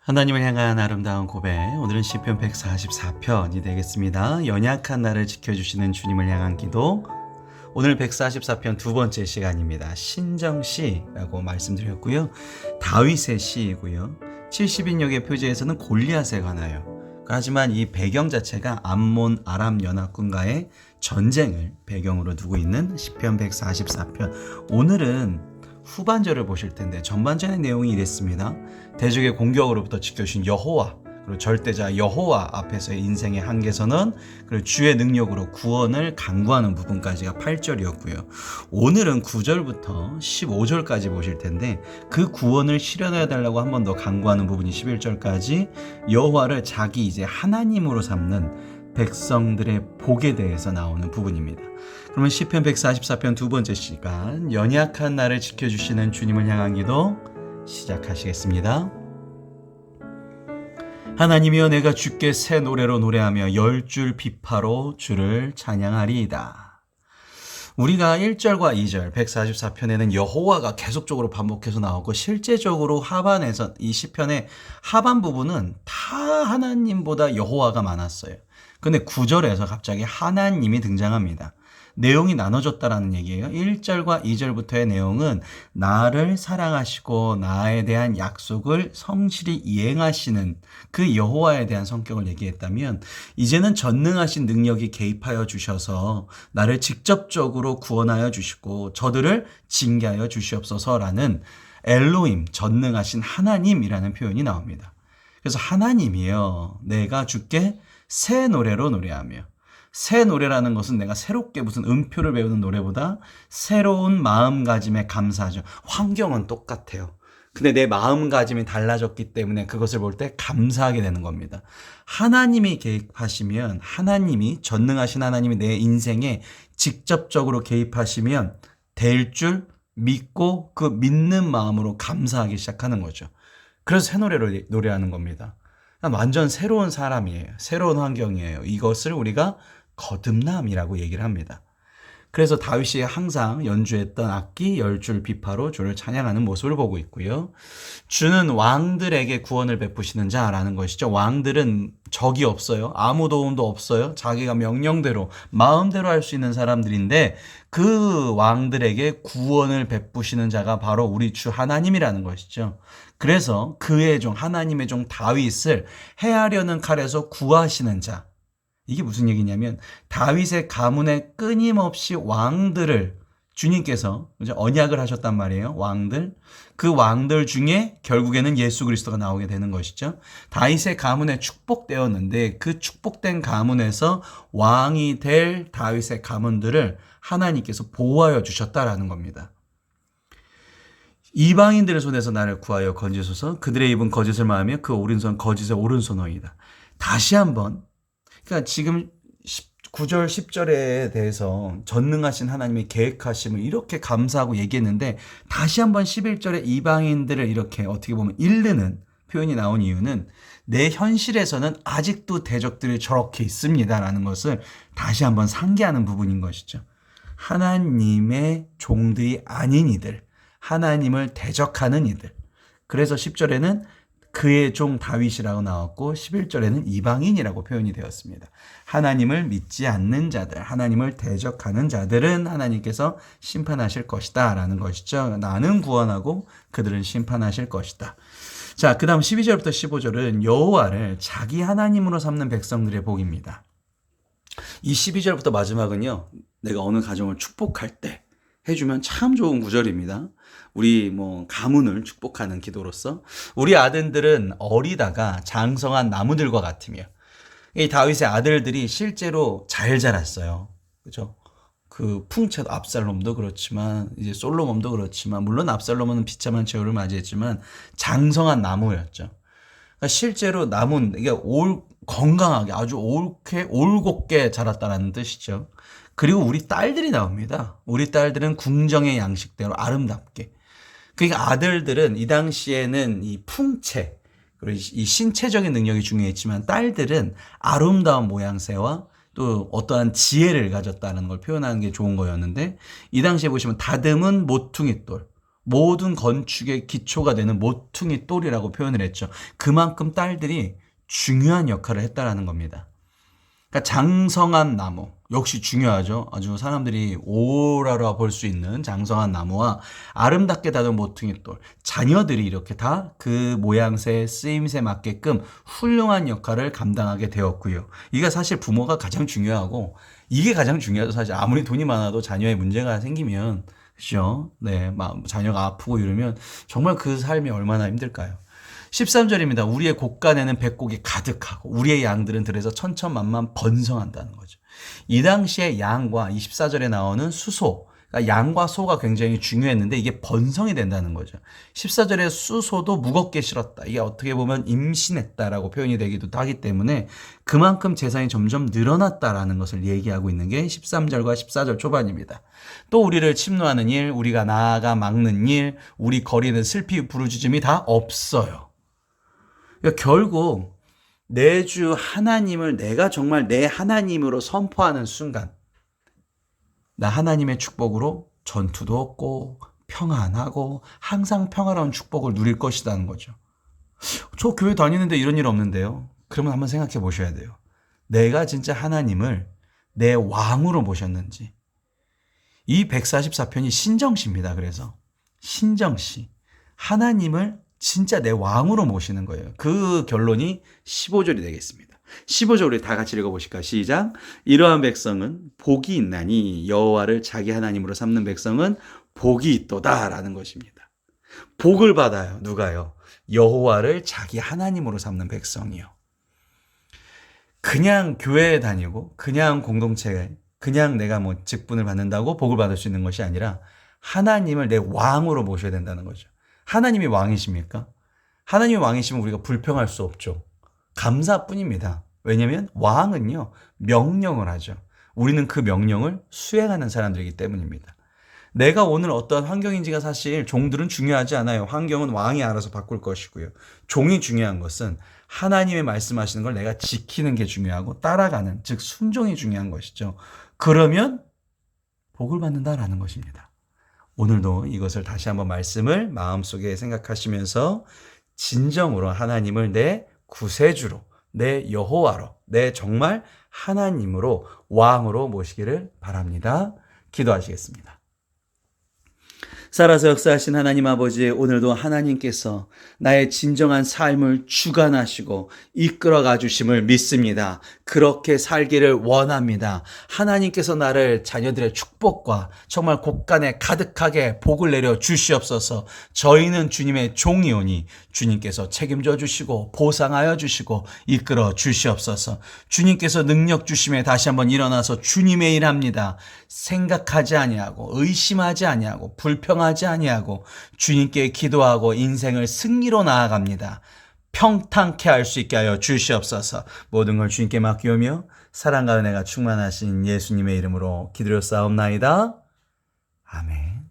하나님을 향한 아름다운 고백. 오늘은 시편 144편이 되겠습니다. 연약한 나를 지켜주시는 주님을 향한 기도. 오늘 144편 두 번째 시간입니다. 신정시라고 말씀드렸고요. 다윗의 시이고요. 70인역의 표제에서는 골리앗에 관하여. 하지만 이 배경 자체가 암몬 아람 연합군과의 전쟁을 배경으로 두고 있는 시편 144편. 오늘은 후반절을 보실 텐데 전반전의 내용이 이랬습니다. 대적의 공격으로부터 지켜주신 여호와, 그리고 절대자 여호와 앞에서의 인생의 한계선언, 그리고 주의 능력으로 구원을 간구하는 부분까지가 8절이었고요. 오늘은 9절부터 15절까지 보실 텐데 그 구원을 실현해 달라고 한 번 더 간구하는 부분이 11절까지 여호와를 자기 이제 하나님으로 삼는 백성들의 복에 대해서 나오는 부분입니다. 그러면 시편 144편 두 번째 시간, 연약한 나를 지켜주시는 주님을 향한 기도 시작하시겠습니다. 하나님이여, 내가 주께 새 노래로 노래하며 열 줄 비파로 주를 찬양하리이다. 우리가 1절과 2절 144편에는 여호와가 계속적으로 반복해서 나오고, 실제적으로 하반에서 이 시편의 하반 부분은 다 하나님보다 여호와가 많았어요. 근데 9절에서 갑자기 하나님이 등장합니다. 내용이 나눠졌다라는 얘기예요. 1절과 2절부터의 내용은 나를 사랑하시고 나에 대한 약속을 성실히 이행하시는 그 여호와에 대한 성격을 얘기했다면, 이제는 전능하신 능력이 개입하여 주셔서 나를 직접적으로 구원하여 주시고 저들을 징계하여 주시옵소서라는 엘로힘, 전능하신 하나님이라는 표현이 나옵니다. 그래서 하나님이여, 내가 주께 새 노래로 노래하며, 새 노래라는 것은 내가 새롭게 무슨 음표를 배우는 노래보다 새로운 마음가짐에 감사하죠. 환경은 똑같아요. 근데 내 마음가짐이 달라졌기 때문에 그것을 볼 때 감사하게 되는 겁니다. 하나님이 개입하시면, 하나님이, 전능하신 하나님이 내 인생에 직접적으로 개입하시면 될 줄 믿고 그 믿는 마음으로 감사하기 시작하는 거죠. 그래서 새 노래로 노래하는 겁니다. 완전 새로운 사람이에요. 새로운 환경이에요. 이것을 우리가 거듭남이라고 얘기를 합니다. 그래서 다윗이 항상 연주했던 악기 열 줄 비파로 주를 찬양하는 모습을 보고 있고요. 주는 왕들에게 구원을 베푸시는 자라는 것이죠. 왕들은 적이 없어요. 아무 도움도 없어요. 자기가 명령대로 마음대로 할 수 있는 사람들인데, 그 왕들에게 구원을 베푸시는 자가 바로 우리 주 하나님이라는 것이죠. 그래서 그의 종, 하나님의 종 다윗을 해하려는 칼에서 구하시는 자. 이게 무슨 얘기냐면, 다윗의 가문에 끊임없이 왕들을 주님께서 언약을 하셨단 말이에요. 왕들. 그 왕들 중에 결국에는 예수 그리스도가 나오게 되는 것이죠. 다윗의 가문에 축복되었는데 그 축복된 가문에서 왕이 될 다윗의 가문들을 하나님께서 보호하여 주셨다라는 겁니다. 이방인들의 손에서 나를 구하여 건지소서. 그들의 입은 거짓을 말하며 그 오른손 거짓의 오른손이다. 다시 한번, 그러니까 지금 9절 10절에 대해서 전능하신 하나님의 계획하심을 이렇게 감사하고 얘기했는데, 다시 한번 11절에 이방인들을 이렇게 어떻게 보면 일르는 표현이 나온 이유는 내 현실에서는 아직도 대적들이 저렇게 있습니다라는 것을 다시 한번 상기하는 부분인 것이죠. 하나님의 종들이 아닌 이들, 하나님을 대적하는 이들. 그래서 10절에는 그의 종 다윗이라고 나왔고 11절에는 이방인이라고 표현이 되었습니다. 하나님을 믿지 않는 자들, 하나님을 대적하는 자들은 하나님께서 심판하실 것이다 라는 것이죠. 나는 구원하고 그들은 심판하실 것이다. 자, 그 다음 12절부터 15절은 여호와를 자기 하나님으로 삼는 백성들의 복입니다. 이 12절부터 마지막은요, 내가 어느 가정을 축복할 때 해주면 참 좋은 구절입니다. 우리 가문을 축복하는 기도로서, 우리 아들들은 어리다가 장성한 나무들과 같으며, 이 다윗의 아들들이 실제로 잘 자랐어요. 그죠? 그 풍채도, 압살롬도 그렇지만 이제 솔로몬도 그렇지만, 물론 압살롬은 비참한 최후를 맞이했지만 장성한 나무였죠. 그러니까 실제로 나무는 이게 건강하게 아주 옳게 올곧게 자랐다는 뜻이죠. 그리고 우리 딸들이 나옵니다. 우리 딸들은 궁정의 양식대로 아름답게. 그러니까 아들들은 이 당시에는 이 풍채, 그리고 이 신체적인 능력이 중요했지만, 딸들은 아름다운 모양새와 또 어떠한 지혜를 가졌다는 걸 표현하는 게 좋은 거였는데, 이 당시에 보시면 다듬은 모퉁이돌, 모든 건축의 기초가 되는 모퉁이 돌이라고 표현을 했죠. 그만큼 딸들이 중요한 역할을 했다라는 겁니다. 그러니까 장성한 나무 역시 중요하죠. 아주 사람들이 오라라 볼 수 있는 장성한 나무와 아름답게 다듬은 모퉁이돌, 자녀들이 이렇게 다 그 모양새 쓰임새 맞게끔 훌륭한 역할을 감당하게 되었고요. 이게 사실 부모가 가장 중요하고 이게 가장 중요하죠. 사실 아무리 돈이 많아도 자녀의 문제가 생기면 그렇죠. 네, 자녀가 아프고 이러면 정말 그 삶이 얼마나 힘들까요? 13절입니다. 우리의 곳간에는 백곡이 가득하고 우리의 양들은 들에서 천천만만 번성한다는 거죠. 이 당시에 양과 24절에 나오는 수소, 그러니까 양과 소가 굉장히 중요했는데 이게 번성이 된다는 거죠. 14절에 수소도 무겁게 실었다. 이게 어떻게 보면 임신했다라고 표현이 되기도 하기 때문에 그만큼 재산이 점점 늘어났다라는 것을 얘기하고 있는 게 13절과 14절 초반입니다. 또 우리를 침노하는 일, 우리가 나아가 막는 일, 우리 거리는 슬피 부르짖음이 다 없어요. 그러니까 결국 내 주 하나님을 내가 정말 내 하나님으로 선포하는 순간 나 하나님의 축복으로 전투도 없고 평안하고 항상 평화로운 축복을 누릴 것이라는 거죠. 저 교회 다니는데 이런 일 없는데요. 그러면 한번 생각해 보셔야 돼요. 내가 진짜 하나님을 내 왕으로 모셨는지. 이 144편이 신정시입니다. 그래서 신정시. 하나님을 진짜 내 왕으로 모시는 거예요. 그 결론이 15절이 되겠습니다. 15절 우리 다 같이 읽어보실까요? 시작. 이러한 백성은 복이 있나니 여호와를 자기 하나님으로 삼는 백성은 복이 있도다라는 것입니다. 복을 받아요. 누가요? 여호와를 자기 하나님으로 삼는 백성이요. 그냥 교회에 다니고 그냥 공동체에 그냥 내가 뭐 직분을 받는다고 복을 받을 수 있는 것이 아니라 하나님을 내 왕으로 모셔야 된다는 거죠. 하나님이 왕이십니까? 하나님이 왕이시면 우리가 불평할 수 없죠. 감사뿐입니다. 왜냐하면 왕은요 명령을 하죠. 우리는 그 명령을 수행하는 사람들이기 때문입니다. 내가 오늘 어떠한 환경인지가 사실 종들은 중요하지 않아요. 환경은 왕이 알아서 바꿀 것이고요. 종이 중요한 것은 하나님의 말씀하시는 걸 내가 지키는 게 중요하고 따라가는 즉 순종이 중요한 것이죠. 그러면 복을 받는다라는 것입니다. 오늘도 이것을 다시 한번 말씀을 마음속에 생각하시면서 진정으로 하나님을 내 구세주로, 내 여호와로, 내 정말 하나님으로 왕으로 모시기를 바랍니다. 기도하시겠습니다. 살아서 역사하신 하나님 아버지, 오늘도 하나님께서 나의 진정한 삶을 주관하시고 이끌어가 주심을 믿습니다. 그렇게 살기를 원합니다. 하나님께서 나를 자녀들의 축복과 정말 곳간에 가득하게 복을 내려 주시옵소서. 저희는 주님의 종이오니 주님께서 책임져 주시고 보상하여 주시고 이끌어 주시옵소서. 주님께서 능력 주심에 다시 한번 일어나서 주님의 일합니다. 생각하지 아니하고 의심하지 아니하고 불평하지 아니하고 주님께 기도하고 인생을 승리로 나아갑니다. 평탄케 할 수 있게 하여 주시옵소서. 모든 걸 주님께 맡기오며 사랑과 은혜가 충만하신 예수님의 이름으로 기도드렸사옵나이다. 아멘.